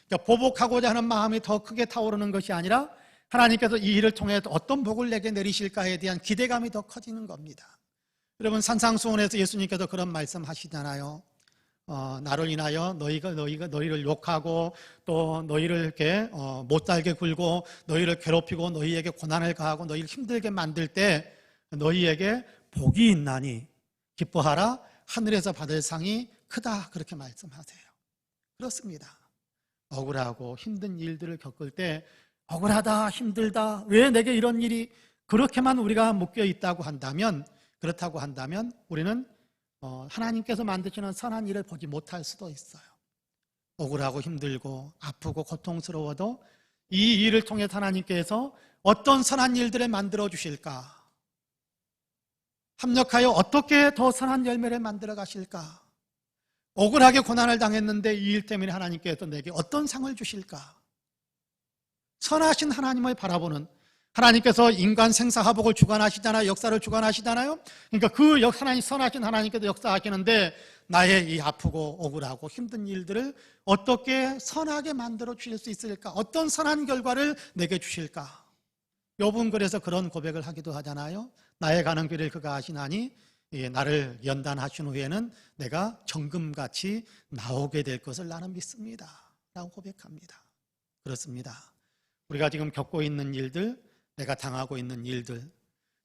그러니까 보복하고자 하는 마음이 더 크게 타오르는 것이 아니라 하나님께서 이 일을 통해서 어떤 복을 내게 내리실까에 대한 기대감이 더 커지는 겁니다. 여러분, 산상수훈에서 예수님께서 그런 말씀 하시잖아요. 나를 인하여 너희를 욕하고 또 너희를 이렇게 못 살게 굴고 너희를 괴롭히고 너희에게 고난을 가하고 너희를 힘들게 만들 때 너희에게 복이 있나니 기뻐하라, 하늘에서 받을 상이 크다, 그렇게 말씀하세요. 그렇습니다. 억울하고 힘든 일들을 겪을 때 억울하다, 힘들다, 왜 내게 이런 일이, 그렇게만 우리가 묶여 있다고 한다면, 그렇다고 한다면 우리는 하나님께서 만드시는 선한 일을 보지 못할 수도 있어요. 억울하고 힘들고 아프고 고통스러워도 이 일을 통해 하나님께서 어떤 선한 일들을 만들어 주실까, 합력하여 어떻게 더 선한 열매를 만들어 가실까, 억울하게 고난을 당했는데 이 일 때문에 하나님께서 내게 어떤 상을 주실까, 선하신 하나님을 바라보는, 하나님께서 인간 생사화복을 주관하시잖아요. 역사를 주관하시잖아요. 그러니까 그 하나님, 선하신 하나님께서 역사하시는데 나의 이 아프고 억울하고 힘든 일들을 어떻게 선하게 만들어 주실 수 있을까, 어떤 선한 결과를 내게 주실까, 욥은 그래서 그런 고백을 하기도 하잖아요. 나의 가는 길을 그가 아시나니 나를 연단하신 후에는 내가 정금같이 나오게 될 것을 나는 믿습니다 라고 고백합니다. 그렇습니다. 우리가 지금 겪고 있는 일들, 내가 당하고 있는 일들,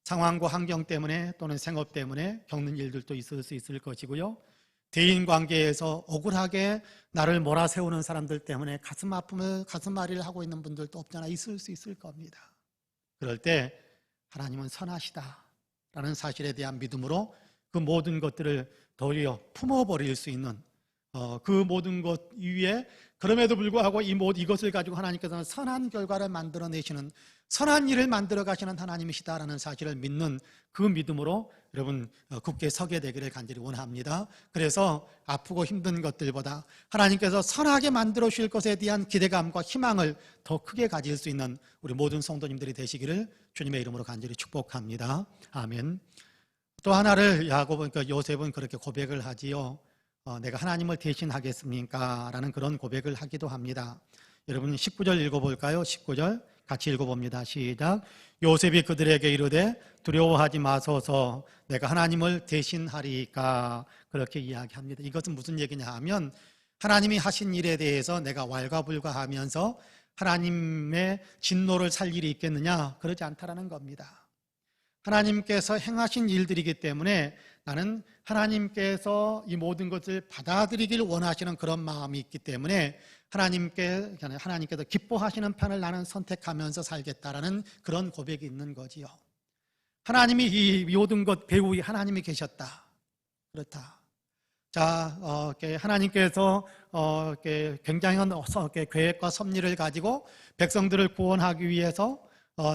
상황과 환경 때문에 또는 생업 때문에 겪는 일들도 있을 수 있을 것이고요. 대인관계에서 억울하게 나를 몰아세우는 사람들 때문에 가슴앓이를 하고 있는 분들도 없잖아 있을 수 있을 겁니다. 그럴 때 하나님은 선하시다라는 사실에 대한 믿음으로 그 모든 것들을 도리어 품어버릴 수 있는 그 모든 것 위에 그럼에도 불구하고 이것을 가지고 하나님께서는 선한 결과를 만들어내시는 선한 일을 만들어 가시는 하나님이시다라는 사실을 믿는 그 믿음으로 여러분 굳게 서게 되기를 간절히 원합니다. 그래서 아프고 힘든 것들보다 하나님께서 선하게 만들어 주실 것에 대한 기대감과 희망을 더 크게 가질 수 있는 우리 모든 성도님들이 되시기를 주님의 이름으로 간절히 축복합니다. 아멘. 또 하나를 요셉은 그렇게 고백을 하지요. 내가 하나님을 대신하겠습니까? 라는 그런 고백을 하기도 합니다. 여러분 19절 읽어볼까요? 19절 같이 읽어봅니다. 시작. 요셉이 그들에게 이르되 두려워하지 마소서 내가 하나님을 대신하리까 그렇게 이야기합니다. 이것은 무슨 얘기냐 하면 하나님이 하신 일에 대해서 내가 왈가불가하면서 하나님의 진노를 살 일이 있겠느냐? 그러지 않다라는 겁니다. 하나님께서 행하신 일들이기 때문에 나는 하나님께서 이 모든 것을 받아들이길 원하시는 그런 마음이 있기 때문에 하나님께서 기뻐하시는 편을 나는 선택하면서 살겠다라는 그런 고백이 있는 거지요. 하나님이 이 모든 것 배후에 하나님이 계셨다. 그렇다. 자, 하나님께서 굉장한 계획과 섭리를 가지고 백성들을 구원하기 위해서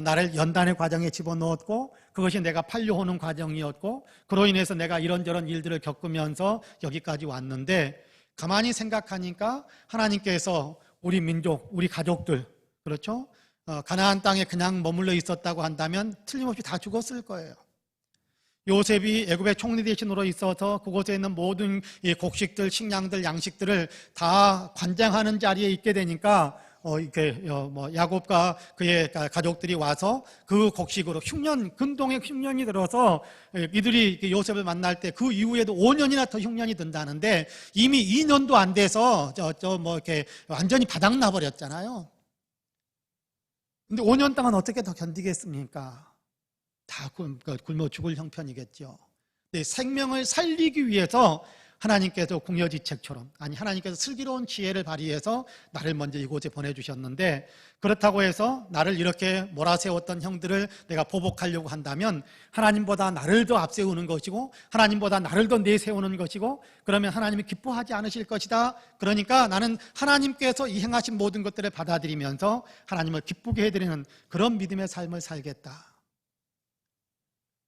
나를 연단의 과정에 집어넣었고 그것이 내가 팔려오는 과정이었고 그로 인해서 내가 이런저런 일들을 겪으면서 여기까지 왔는데 가만히 생각하니까 하나님께서 우리 민족, 우리 가족들 그렇죠? 가나안 땅에 그냥 머물러 있었다고 한다면 틀림없이 다 죽었을 거예요. 요셉이 애굽의 총리 대신으로 있어서 그곳에 있는 모든 이 곡식들, 식량들, 양식들을 다 관장하는 자리에 있게 되니까 야곱과 그의 가족들이 와서 그 곡식으로 근동의 흉년이 들어서 이들이 요셉을 만날 때 그 이후에도 5년이나 더 흉년이 든다는데 이미 2년도 안 돼서 이렇게 완전히 바닥나 버렸잖아요. 근데 5년 동안 어떻게 더 견디겠습니까? 다 굶어 죽을 형편이겠죠. 근데 생명을 살리기 위해서 하나님께서 궁여지책처럼 하나님께서 슬기로운 지혜를 발휘해서 나를 먼저 이곳에 보내주셨는데 그렇다고 해서 나를 이렇게 몰아세웠던 형들을 내가 보복하려고 한다면 하나님보다 나를 더 앞세우는 것이고 하나님보다 나를 더 내세우는 것이고 그러면 하나님이 기뻐하지 않으실 것이다. 그러니까 나는 하나님께서 이 행하신 모든 것들을 받아들이면서 하나님을 기쁘게 해드리는 그런 믿음의 삶을 살겠다.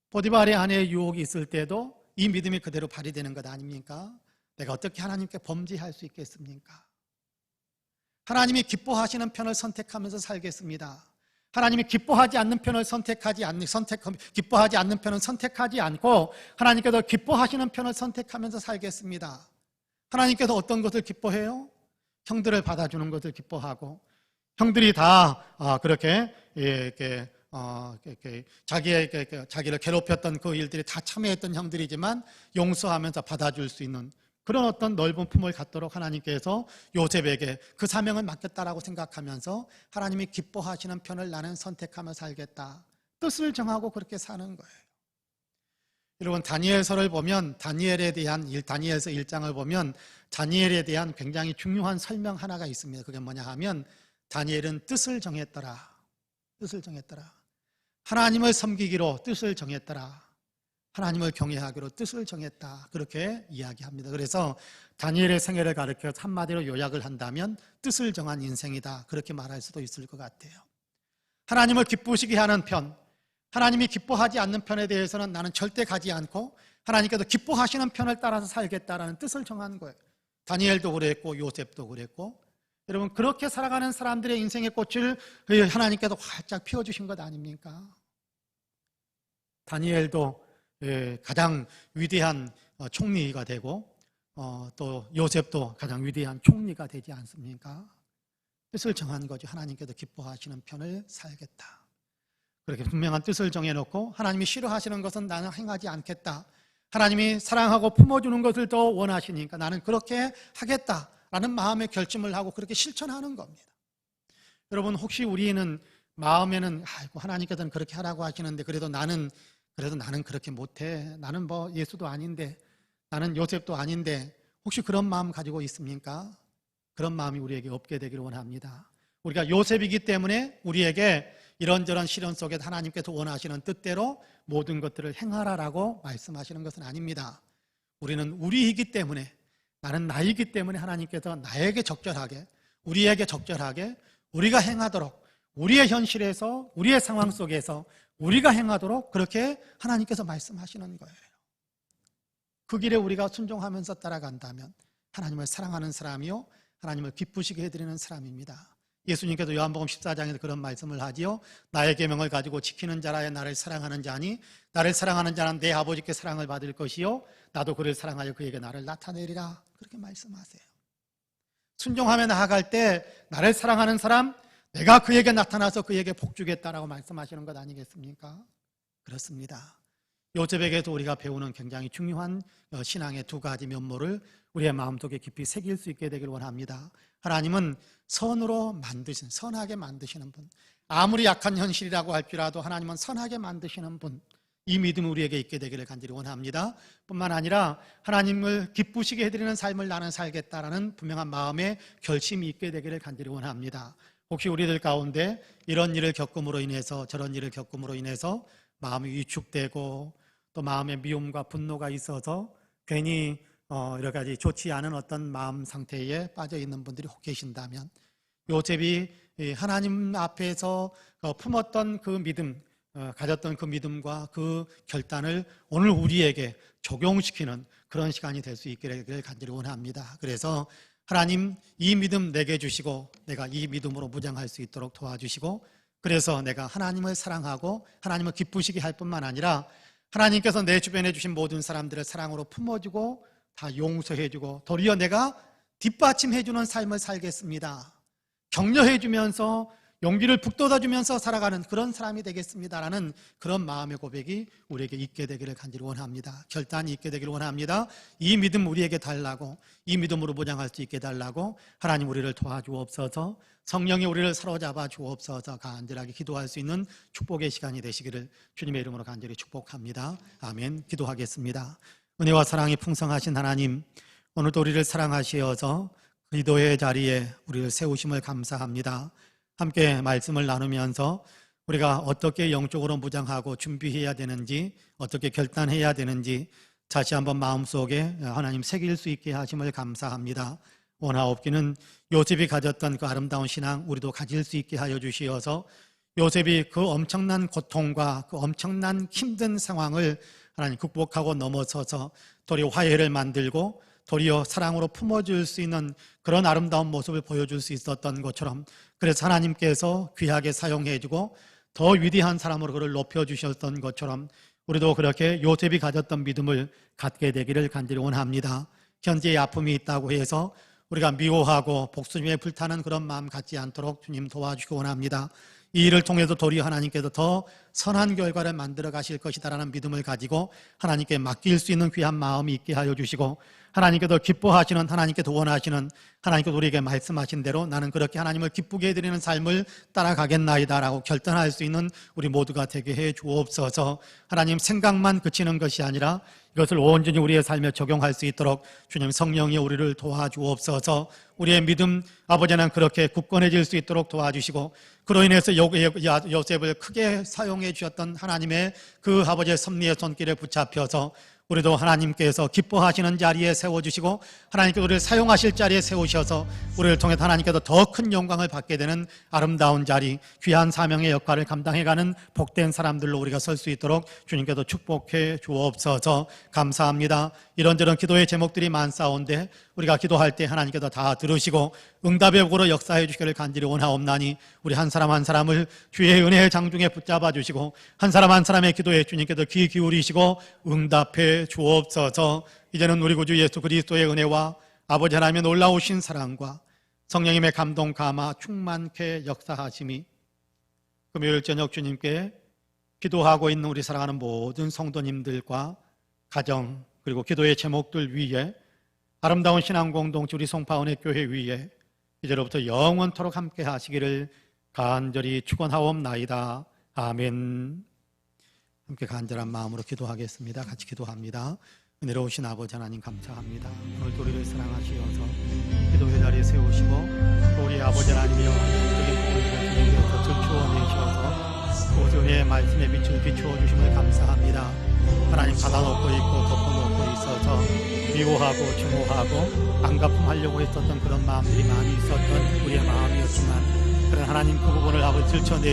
보디발의 아내의 유혹이 있을 때도 이 믿음이 그대로 발휘되는 것 아닙니까? 내가 어떻게 하나님께 범죄할 수 있겠습니까? 하나님이 기뻐하시는 편을 선택하면서 살겠습니다. 하나님이 기뻐하지 않는 편을 기뻐하지 않는 편은 선택하지 않고 하나님께서 기뻐하시는 편을 선택하면서 살겠습니다. 하나님께서 어떤 것을 기뻐해요? 형들을 받아주는 것을 기뻐하고 형들이 다 그렇게 자기를 괴롭혔던 그 일들이 다 참여했던 형들이지만 용서하면서 받아줄 수 있는 그런 어떤 넓은 품을 갖도록 하나님께서 요셉에게 그 사명을 맡겼다라고 생각하면서 하나님이 기뻐하시는 편을 나는 선택하며 살겠다. 뜻을 정하고 그렇게 사는 거예요. 여러분 다니엘서를 보면 다니엘서 1장을 보면 다니엘에 대한 굉장히 중요한 설명 하나가 있습니다. 그게 뭐냐 하면 다니엘은 뜻을 정했더라. 뜻을 정했더라. 하나님을 섬기기로 뜻을 정했더라. 하나님을 경외하기로 뜻을 정했다. 그렇게 이야기합니다. 그래서 다니엘의 생애를 가리켜서 한마디로 요약을 한다면 뜻을 정한 인생이다. 그렇게 말할 수도 있을 것 같아요. 하나님을 기쁘시게 하는 편, 하나님이 기뻐하지 않는 편에 대해서는 나는 절대 가지 않고 하나님께서 기뻐하시는 편을 따라서 살겠다라는 뜻을 정한 거예요. 다니엘도 그랬고 요셉도 그랬고 여러분 그렇게 살아가는 사람들의 인생의 꽃을 하나님께서 활짝 피워주신 것 아닙니까? 다니엘도 가장 위대한 총리가 되고 또 요셉도 가장 위대한 총리가 되지 않습니까? 뜻을 정한 거죠. 하나님께서 기뻐하시는 편을 살겠다. 그렇게 분명한 뜻을 정해놓고 하나님이 싫어하시는 것은 나는 행하지 않겠다. 하나님이 사랑하고 품어주는 것을 더 원하시니까 나는 그렇게 하겠다라는 마음의 결심을 하고 그렇게 실천하는 겁니다. 여러분, 혹시 우리는 마음에는 아이고 하나님께서는 그렇게 하라고 하시는데 그래도 나는 그렇게 못해. 나는 뭐 예수도 아닌데, 나는 요셉도 아닌데, 혹시 그런 마음 가지고 있습니까? 그런 마음이 우리에게 없게 되기를 원합니다. 우리가 요셉이기 때문에 우리에게 이런저런 시련 속에 하나님께서 원하시는 뜻대로 모든 것들을 행하라라고 말씀하시는 것은 아닙니다. 우리는 우리이기 때문에, 나는 나이기 때문에 하나님께서 나에게 적절하게, 우리에게 적절하게 우리가 행하도록, 우리의 현실에서, 우리의 상황 속에서 우리가 행하도록 그렇게 하나님께서 말씀하시는 거예요. 그 길에 우리가 순종하면서 따라간다면 하나님을 사랑하는 사람이요, 하나님을 기쁘시게 해드리는 사람입니다. 예수님께서 요한복음 14장에서 그런 말씀을 하지요. 나의 계명을 가지고 지키는 자라야 나를 사랑하는 자니, 나를 사랑하는 자는 내 아버지께 사랑을 받을 것이요, 나도 그를 사랑하여 그에게 나를 나타내리라. 그렇게 말씀하세요. 순종하며 나아갈 때 나를 사랑하는 사람, 내가 그에게 나타나서 그에게 복주겠다라고 말씀하시는 것 아니겠습니까? 그렇습니다. 요셉에게도 우리가 배우는 굉장히 중요한 신앙의 두 가지 면모를 우리의 마음속에 깊이 새길 수 있게 되길 원합니다. 하나님은 선하게 만드시는 분, 아무리 약한 현실이라고 할지라도 하나님은 선하게 만드시는 분, 이 믿음이 우리에게 있게 되기를 간절히 원합니다. 뿐만 아니라 하나님을 기쁘시게 해드리는 삶을 나는 살겠다라는 분명한 마음의 결심이 있게 되기를 간절히 원합니다. 혹시 우리들 가운데 이런 일을 겪음으로 인해서, 저런 일을 겪음으로 인해서 마음이 위축되고 또 마음에 미움과 분노가 있어서 괜히 여러 가지 좋지 않은 어떤 마음 상태에 빠져 있는 분들이 혹 계신다면, 요셉이 하나님 앞에서 품었던 그 믿음, 가졌던 그 믿음과 그 결단을 오늘 우리에게 적용시키는 그런 시간이 될 수 있기를 간절히 원합니다. 그래서 하나님, 이 믿음 내게 주시고 내가 이 믿음으로 무장할 수 있도록 도와주시고, 그래서 내가 하나님을 사랑하고 하나님을 기쁘시게 할 뿐만 아니라 하나님께서 내 주변에 주신 모든 사람들을 사랑으로 품어주고 다 용서해주고 도리어 내가 뒷받침해주는 삶을 살겠습니다. 격려해주면서 용기를 북돋아주면서 살아가는 그런 사람이 되겠습니다라는 그런 마음의 고백이 우리에게 있게 되기를 간절히 원합니다. 결단이 있게 되기를 원합니다. 이 믿음 우리에게 달라고, 이 믿음으로 보장할 수 있게 달라고 하나님 우리를 도와주옵소서, 성령이 우리를 사로잡아 주옵소서, 간절하게 기도할 수 있는 축복의 시간이 되시기를 주님의 이름으로 간절히 축복합니다. 아멘. 기도하겠습니다. 은혜와 사랑이 풍성하신 하나님, 오늘도 우리를 사랑하시어서 기도의 자리에 우리를 세우심을 감사합니다. 함께 말씀을 나누면서 우리가 어떻게 영적으로 무장하고 준비해야 되는지, 어떻게 결단해야 되는지 다시 한번 마음속에 하나님 새길 수 있게 하심을 감사합니다. 원하옵기는 요셉이 가졌던 그 아름다운 신앙 우리도 가질 수 있게 하여 주시어서 요셉이 그 엄청난 고통과 그 엄청난 힘든 상황을 하나님 극복하고 넘어서서 도리어 화해를 만들고 도리어 사랑으로 품어줄 수 있는 그런 아름다운 모습을 보여줄 수 있었던 것처럼, 그래서 하나님께서 귀하게 사용해주고 더 위대한 사람으로 그를 높여주셨던 것처럼 우리도 그렇게 요셉이 가졌던 믿음을 갖게 되기를 간절히 원합니다. 현재의 아픔이 있다고 해서 우리가 미워하고 복수심에 불타는 그런 마음 갖지 않도록 주님 도와주시기 원합니다. 이 일을 통해서 도리어 하나님께서 더 선한 결과를 만들어 가실 것이다라는 믿음을 가지고 하나님께 맡길 수 있는 귀한 마음이 있게 하여 주시고, 하나님께서 기뻐하시는, 하나님께서 원하시는, 하나님께서 우리에게 말씀하신 대로 나는 그렇게 하나님을 기쁘게 해드리는 삶을 따라가겠나이다라고 결단할 수 있는 우리 모두가 되게 해 주옵소서. 하나님, 생각만 그치는 것이 아니라 이것을 온전히 우리의 삶에 적용할 수 있도록 주님 성령이 우리를 도와주옵소서. 우리의 믿음 아버지는 그렇게 굳건해질 수 있도록 도와주시고, 그로 인해서 요셉을 크게 사용해 주셨던 하나님의 그 아버지의 섭리의 손길에 붙잡혀서 우리도 하나님께서 기뻐하시는 자리에 세워주시고 하나님께서 우리를 사용하실 자리에 세우셔서 우리를 통해 하나님께서 더 큰 영광을 받게 되는 아름다운 자리, 귀한 사명의 역할을 감당해가는 복된 사람들로 우리가 설 수 있도록 주님께서 축복해 주옵소서. 감사합니다. 이런저런 기도의 제목들이 많사온데 우리가 기도할 때 하나님께서 다 들으시고 응답의 복으로 역사해 주시기를 간절히 원하옵나니 우리 한 사람 한 사람을 주의 은혜의 장중에 붙잡아 주시고 한 사람 한 사람의 기도에 주님께서 귀 기울이시고 응답해 주옵소서. 이제는 우리 구주 예수 그리스도의 은혜와 아버지 하나님의 놀라우신 사랑과 성령님의 감동 감화 충만케 역사하심이 금요일 저녁 주님께 기도하고 있는 우리 사랑하는 모든 성도님들과 가정 그리고 기도의 제목들 위에 아름다운 신앙 공동체 우리 송파은혜 교회 위에 이제로부터 영원토록 함께 하시기를 간절히 축원하옵나이다. 아멘. 함께 간절한 마음으로 기도하겠습니다. 같이 기도합니다. 은혜로우신 아버지 하나님 감사합니다. 오늘도 우리를 사랑하시어서 기도의 자리에 세우시고 또 우리 아버지 하나님의 영적인 보호를 주님께서 들추어내셔서 보존의 말씀에 빛을 비추어 주심을 감사합니다. 하나님 받아놓고 있고 덮어놓고 있어서 미워하고 증오하고 안갚음하려고 했었던 그런 마음들이 많이 있었던 우리의 마음이었지만 그런 하나님 그 부분을 아버지 들춰내